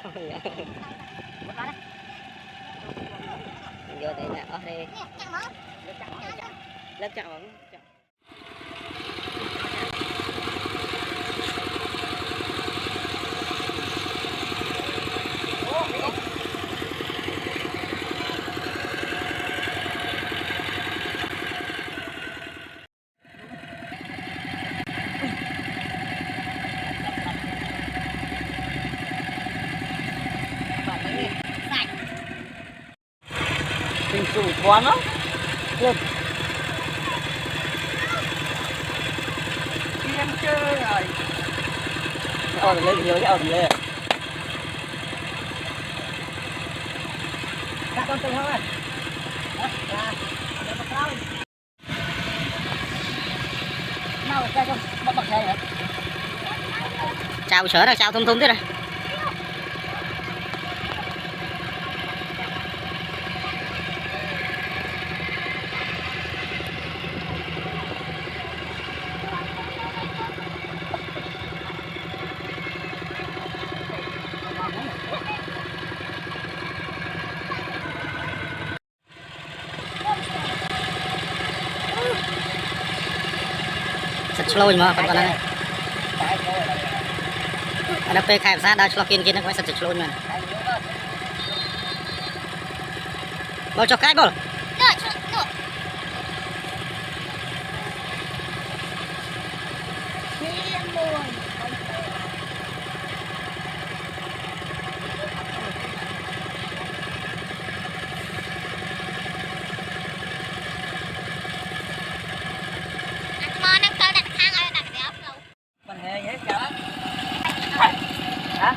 vô đây nè, ở đây lớp chậm ấm tình chủ thoáng lắm lên đi em chơi rồi cái lên nhiều cái lên các con từng thôi nào cái con bắt bằng xe nữa chào sở nào chào thum thum thế này slow mà còn này ada pe khai sát đa slow kiên nó có sạch slow mà bao cho cái bao hả?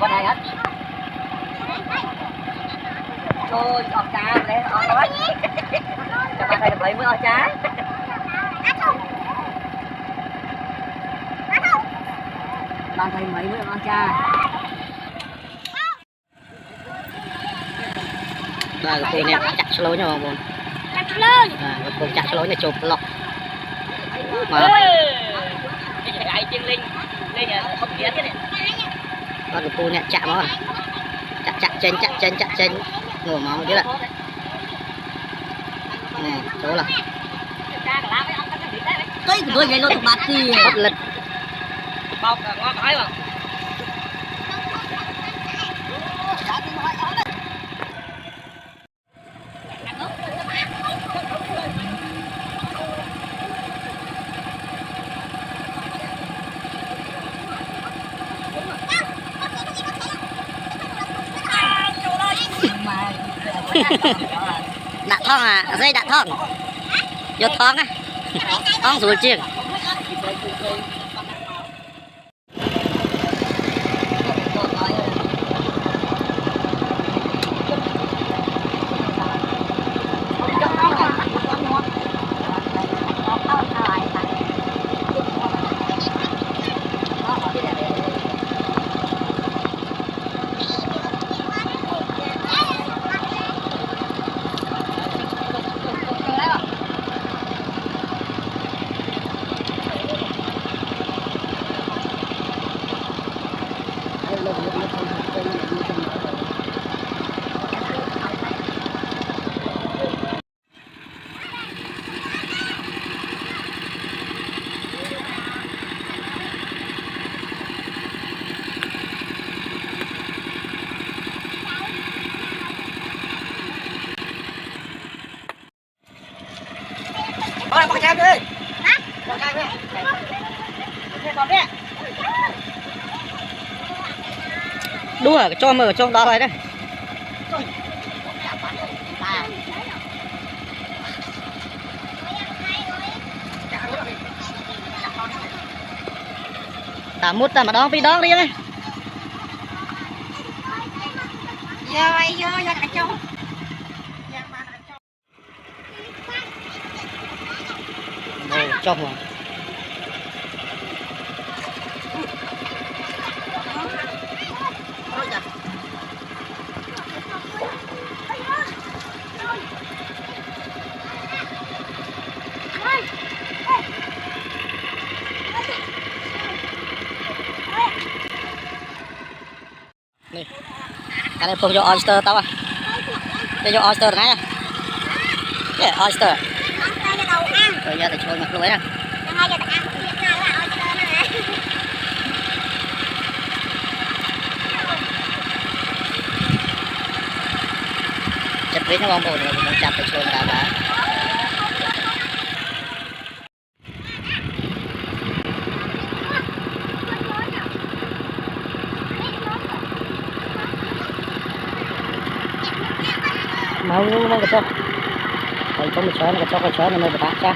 Con này hết. Rồi, ọt trà để ọt nói. Cho bạn thầy mới ọt trà. Bạn thầy mới ọt trà. Đây cái này chặt slow nha mọi người. Chặt slow. Cái chặt slow này chụp lọc. Mà ai chân linh không biết cái này con của cô nè chạm nó chặt chân ngửa máu một chút ạ nè chỗ là tôi nhảy luôn bát thì bất lực bao cả ngon cái mà đạn thong à dây đạn thong vô thong á thong rồi chiêng Thôi con xem đi. Hả? Con xem đi. Thế con đi. Đua cho mở trong đó rồi đấy. Ta mút ta mà đón đi đón đi đấy. Vô cả chung. Trong rồi. cái này phun vô oyster tao à, để vô oyster ngay à, cái oyster, rồi giờ thì trôi mặt lưới nè, chặt riết nó bom bồn rồi mình chặt thì trôi mà đã. Mau mau cái cho, thầy có một chén, cái cho này mới bạc cha.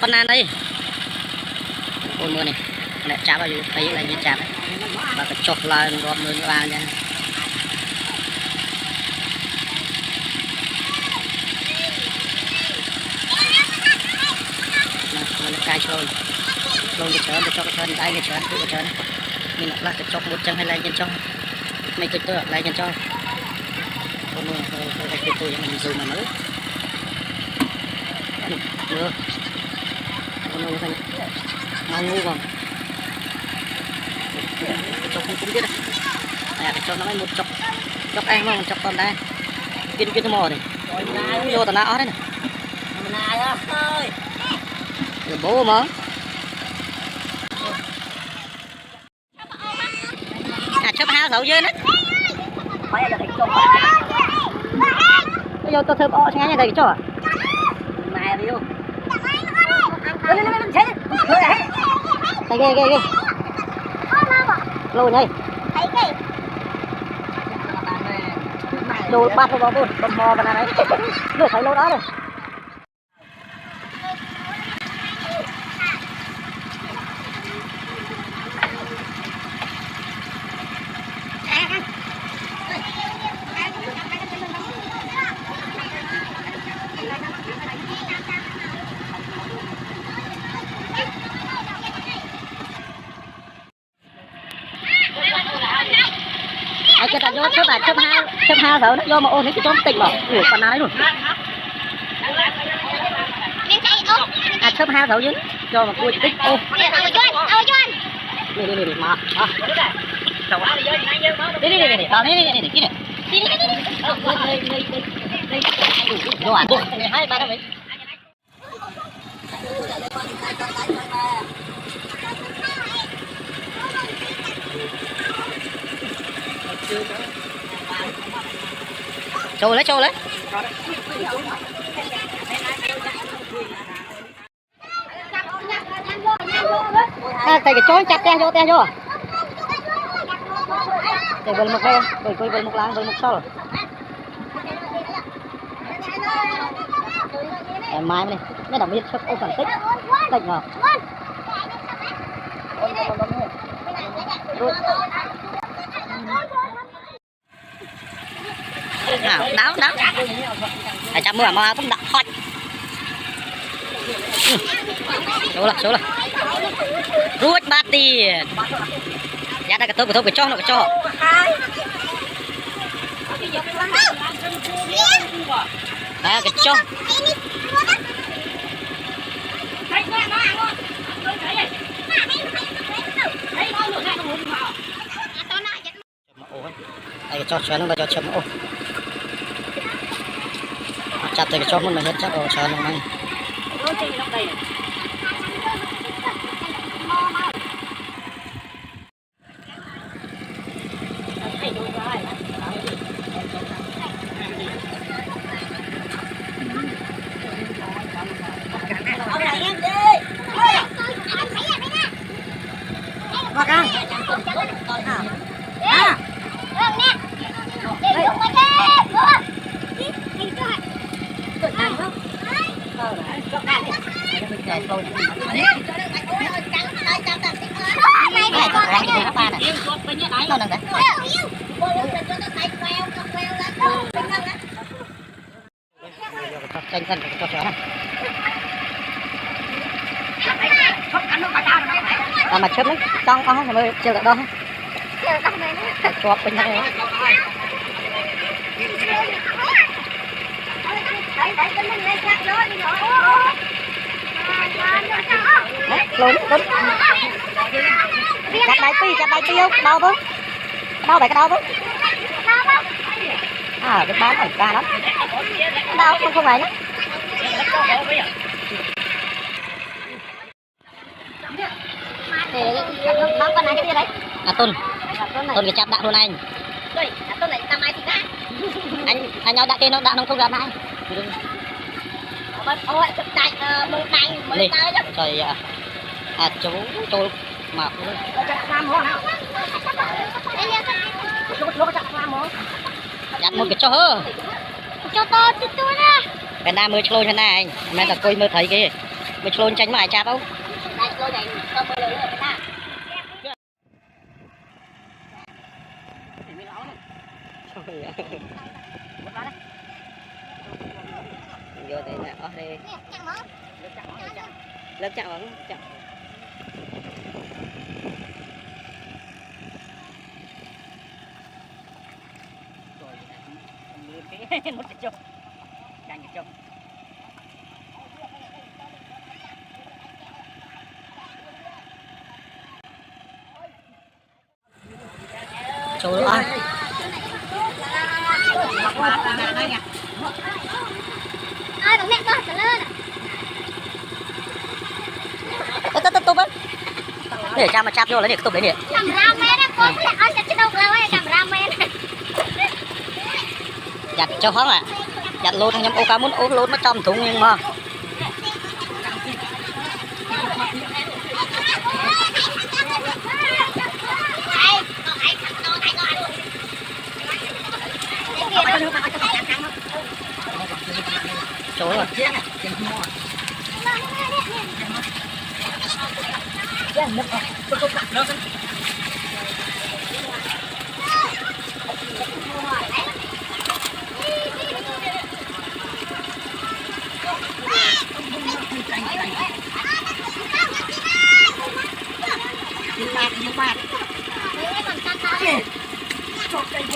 Pan đây, ôi mưa này, lại chạm vào thấy là như chạm, và cái chọc là gom lên vào nha. Cài trôi cái chén để cho cái chén đây cái chén cứ cái chén mình là cái chọc một chân hay lại nhân cho mấy cái tôi lại nhân cho con mưa tôi cái tôi mình dùng mà mới được con mưa này mau ngu còn cái chọc cũng biết đấy cái chọc nó mới một chọc ăn mà chọc còn đây kia mò này vô tao áo đấy này rồi bố mà chớp hao sầu dưa đấy bây giờ tôi thơm o ngay đây cho này đi vô đây ghê lâu nhỉ đồ bát vào bồn con mò vào này được thấy lâu đó rồi. Cái ta vô chớp hai rồi nó vô mà ôn cái chóm tịnh bỏ ủa còn nào đấy luôn chớp hai rồi chứ cho mà cua tích ô này mà đi đồ ăn hai ba đâu vậy trôi lấy thầy cái chó chặt te vô để vườn một đây vườn một láng vườn một sau rồi em mai này nó đồng biết sắp ô phần tích ngọt nào đáo phải chăm mưa mà cũng đậm hot số là ruột ba tiền giá đây cái tôi cái cho nó cái cho cái cho đây cho chén nó cho chấm ô chặt thì cho mình hết chắc rồi chờ nó ngay canh cho chó này mà chớp đấy trong có không mới chưa được đâu cho bên này lún lún chặt đáy tiêu đau không đau vậy cái đau không à cái bán ở ca đó đau không phải nữa thì bác con này cái gì đấy à tôn cái chặt đạo luôn anh tôn này tầm ai thì đã anh nói đã kia nó đã nông không gặp ai ôi đại một đại mới tới đó trời à chú mà chặt một cái cho hơ cho to nè cái nào mới clone thế này anh mẹ ta coi mới thấy cái mới clone tránh mà ai chặt đâu vô đây nè ở đây lớp chạm vẫn chạm rồi một cái chục đang cái chục trời ơi ai bằng mẹ con trở lên tụp ấy để cha mà chạm vô lấy để tụp đấy để cầm ramen á con lại ăn cái đâu đâu ấy cầm ramen giặt cho hoang à giặt lốt nhắm ô cá muốn ô lốt nó trong thùng nhưng mà chỗ rồi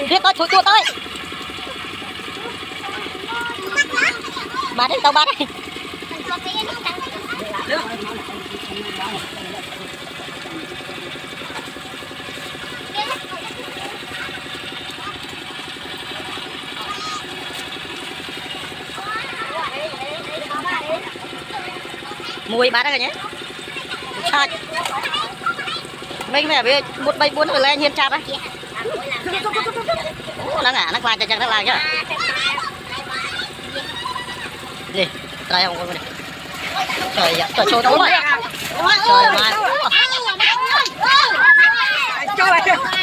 Riết tôi chui tua tôi bà đấy tao bà đấy mùi bà đấy nhé chặt mình phải biết một bay bốn rồi lên hiên chặt đấy nó ngả nó qua cho nó làm chứ gì đây không có này trời ạ trời trôi đâu rồi trời mai